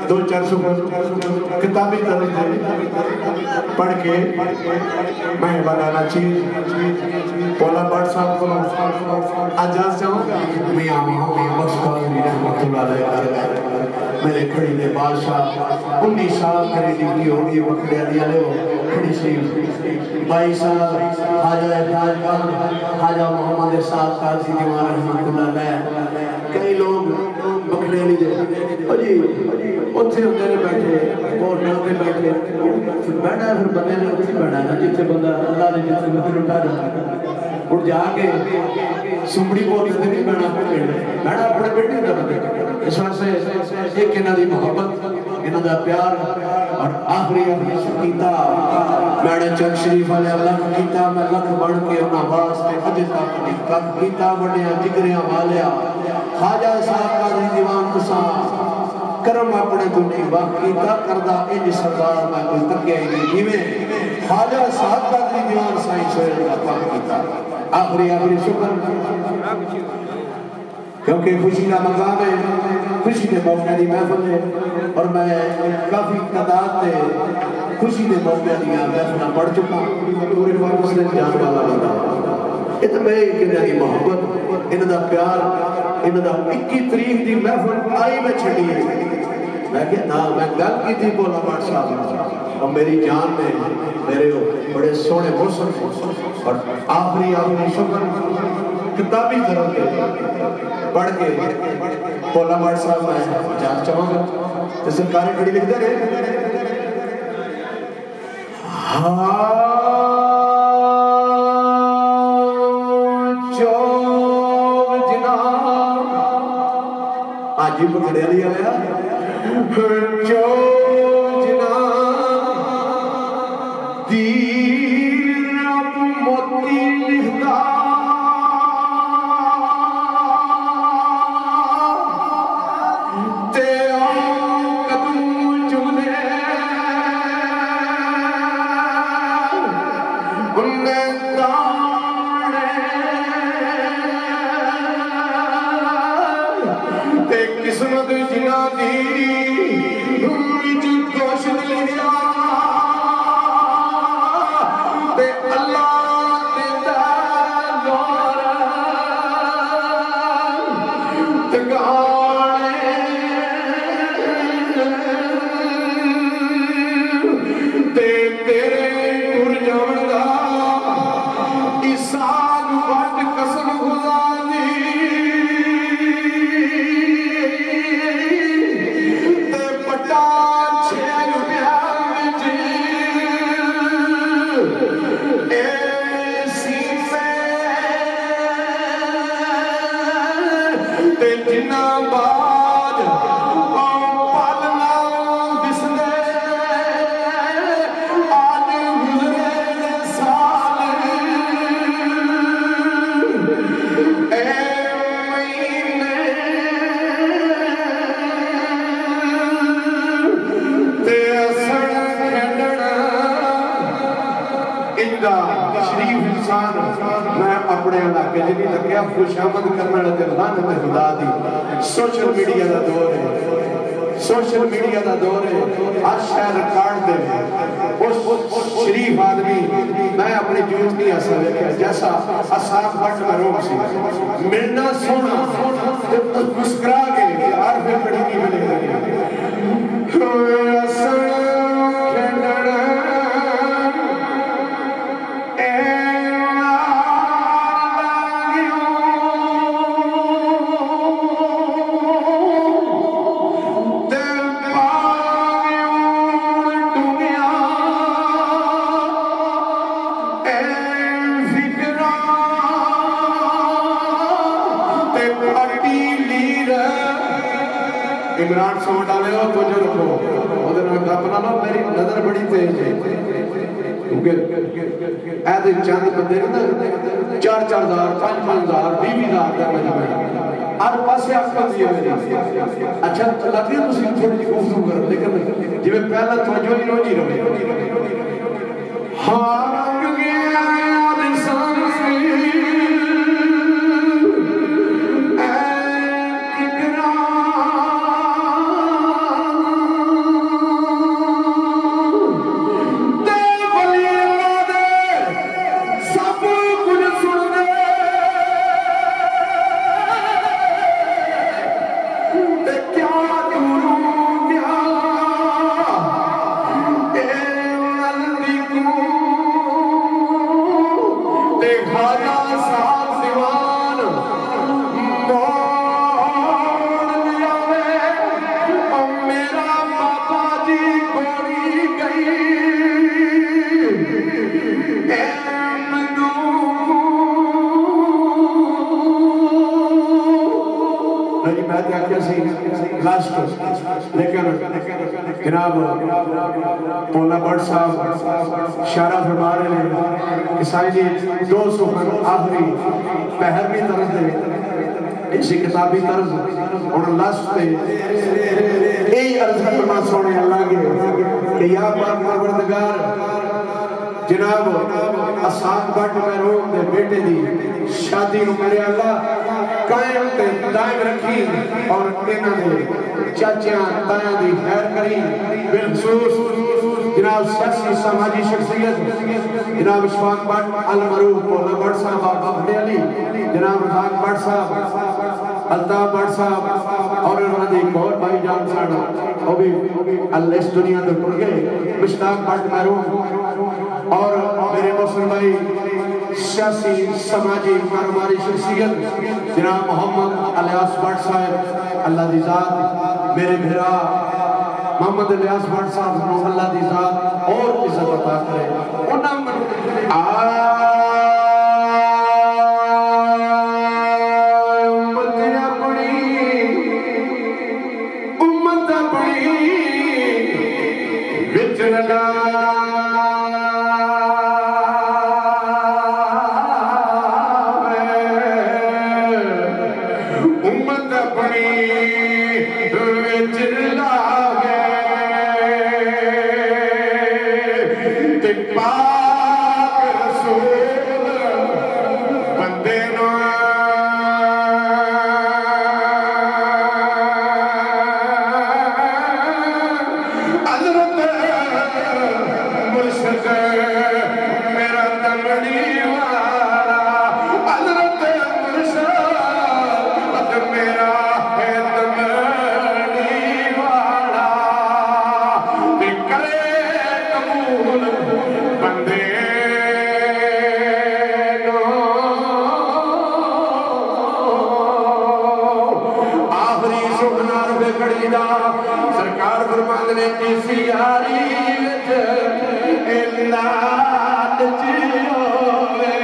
दो चार सौ किताबी तरह पढ़ के मैं बनाना चीज पोला बड़ साहब को आजाद चाहूँगा मियाँ मेरे खड़ी ने बादशाह 19 साल मेरी ड्यूटी होगी बकरिया दिया ले खड़ी सी 22 साल हाजा मोहम्मद साहब काजी दीवान रहमतुल्लाह कई लोग बकरे नहीं जी उत्थे होंगे ने बैठे होटल पे बैठे फिर बैठा फिर बंदे ने उत्थे बैठा ना जिथे बंदा अल्लाह ने जिथे मंदिर उठा रहा और जाके सुमड़ी बोल के नहीं बैठा बैठा अपने बेटे का बंदे इस वास्ते एक इन्हां दी मोहब्बत इन्हां दा प्यार और आखिरी कीता मैंने चंद शरीफ वाले अल्लाह कीता मैं लख बढ़ के उन्हां वास्ते अजे तक लख कीता बड़े जिगरियां वालिया खाजा साहब का दीवान तुसा करम अपने तू नहीं बाकी ता करदा इंज सरदार मैं कोई तकिया ही नहीं जिवें खाजा साहब का दीवान साईं सोयल का पाक कीता आखिरी शुक्र क्योंकि खुशी का मकाम है खुशी के मौके की महफिल है और मैं काफी तादाद से खुशी के मौके दी महफिल पढ़ चुका पूरे पाकिस्तान जाने वाला बंदा ये तो मैं इन्हां दी मोहब्बत इन्हां दा प्यार इन्हां दा 21 तारीख की महफिल आई मैं छड़ी मैं क्या ना मैं गल की थी बोला बाट साहब और मेरी जान में मेरे बड़े सोहने मौसम और आखिरी शुक्र किताबी तरफ पढ़ के बोला बाट साहब मैं जान चाहूँगा तो सरकारी खड़ी लिखते रहे आज ही पकड़े लिया जो जना दी रब मोती लिखदा ते कदू चुने उन्हें किस्मत जिना दी गोश्त लिया ते अल्लाह देता ते तेरे टुर जावगा इसाग वट कसम खुदा दी जिन्नाबाद पालना दिसदे आज गुजरे साल ए महीने ते असर खेडना इंदा शरीफ इंसान मैं अपने इलाके च नहीं लग्या खुशामद करने वाले लानत खुदा दी सोशल मीडिया का दौर है सोशल मीडिया का दौर है हर शहर रिकॉर्ड दे उस शरीफ आदमी मैं अपने जून नहीं हसा देखा जैसा असाब बट मरूम सी मिलना सोना मुस्कुरा के हर फिर बड़ी की मिलेगी इमरान सो डाले हो तो जो रखो उधर में गप ना लो मेरी नजर बड़ी तेज है क्योंकि ऐसे चंद बंदे ना 4-4 हज़ार 5-5 हज़ार 20,000 का मजमा हर पासे आंखों दी मेरी अच्छा लगती है तुम थोड़ी जी गुफ्तगू करो लेकिन जिवें पहला तवज्जो नहीं रोजी रहे हाँ लेकिन जनाब मौला भट्ट साहब शारा फरमा रहे हैं कि साईं जी 2 सुखन आखिरी पहरवी तरज दे इसी किताबी तरज और लास्ट पे यही अर्ज करना सोने अल्लाह के कि या पाक परवरदिगार जनाब असाद भट्ट महरूम दे बेटे दी शादी नु मेरे अल्लाह कायम ते दायम रखी और इन्हां दे चाचा ताया दी खैर करी बिलखसूस जनाब सियासी समाजी शख्सियत जनाब इशफाक भट्ट अल मरूफ मौला भट्ट साहब बाबा बड़े अली जनाब रजाक भट्ट साहब अल्ताफ भट्ट साहब और उन्होंने एक और भाई जान साड़ा वो भी अल्लाह इस दुनिया तो टुट गए मुश्ताक भट्ट महरूम और मेरे मुस्लिम भाई सियासी समाजी कारोबारी शख्सियत जनाब मोहम्मद इलियास भट्ट साहब अल्लाह दी जात मेरे भेरा मोहम्मद इलियास भट्ट साहब को अल्लाह दी जात और इज्जत अता करे। लगा उम्मत अपनी विच लावे ते पाक रसूल बंदे नो हज़रत मुर्शिद मेरा तमड़ी वाला हज़रत मुर्शिद मेरा है तमड़ी वाला ते करे कबूल बंदे नो आखिरी सुखना रुपए खड़ी दा सरकार फरमाते ने किसी यारी विच इलाज होवे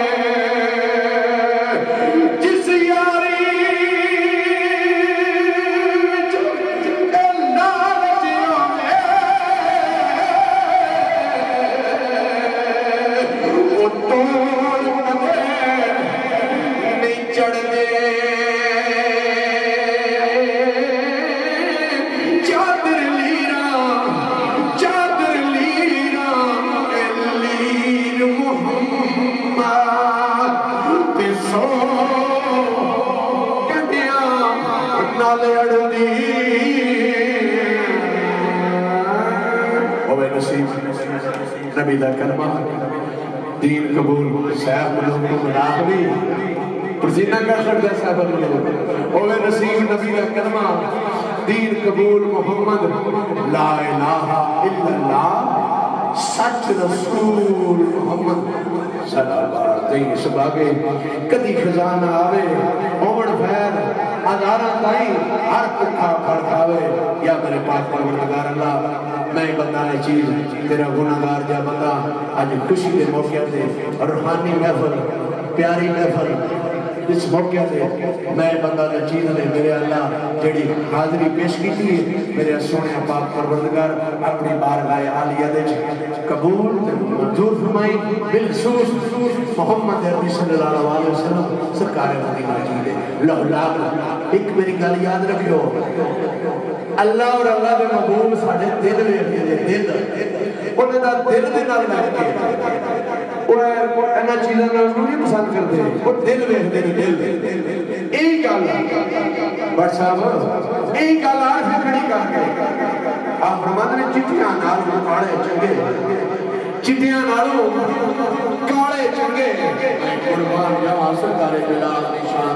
जिस यारी विच इलाज होवे ओ तोड़ नहीं चढ़दे चादर लीरा लीर मुहम्मद ते सो कटिया नाल अड़दी होवे नसीब नबी दा कलमा दीन कबूल साहब लोग को मुनाफी पसीना कर सकता साहब लोग होवे नसीब नबी दा कलमा दीन कबूल मोहम्मद ला इलाहा इल्लल्लाह सच रसूल मोहम्मद सल्लल्लाहु अलैहि वसल्लम कदी खजाना आवे ओवण फैर हजारां ताई हर भुखा फल खावे या मेरे पाक परवरदिगार अल्लाह मैं बंदा ने चीज तेरा गुनाहगार जा बंदा आज खुशी के मौके ते रूहानी महफिल प्यारी महफिल इस मौके से मैं बंदा ने चीज ने मेरे अल्लाह जेड़ी हाजिरी पेश की थी मेरे सोने पाक परवरदिगार अपनी बारगाह आलिया दे कबूल मंजूर फरमाई बिलखसूस मोहम्मद अरबी सल्लल्लाहु अलैहि वसल्लम सरकार मदीना जी दे लौलाक एक मेरी गल याद रखियो अल्लाह और अल्लाह दे महबूब साडे दिल वेखदे ने दिल उन्हां दा दिल दे नाल लग के इन्हां चीज़ां नाल नहीं पसंद करते वो दिल वेखदे ने दिल यही गल बट साहब यही गल आर खड़ी करके आप फरमाते ने चिट्ठियां नाल काले चंगे चिट्ठियां नालों काले चंगे कुर्बान जावां सरकारे जलाल दी शान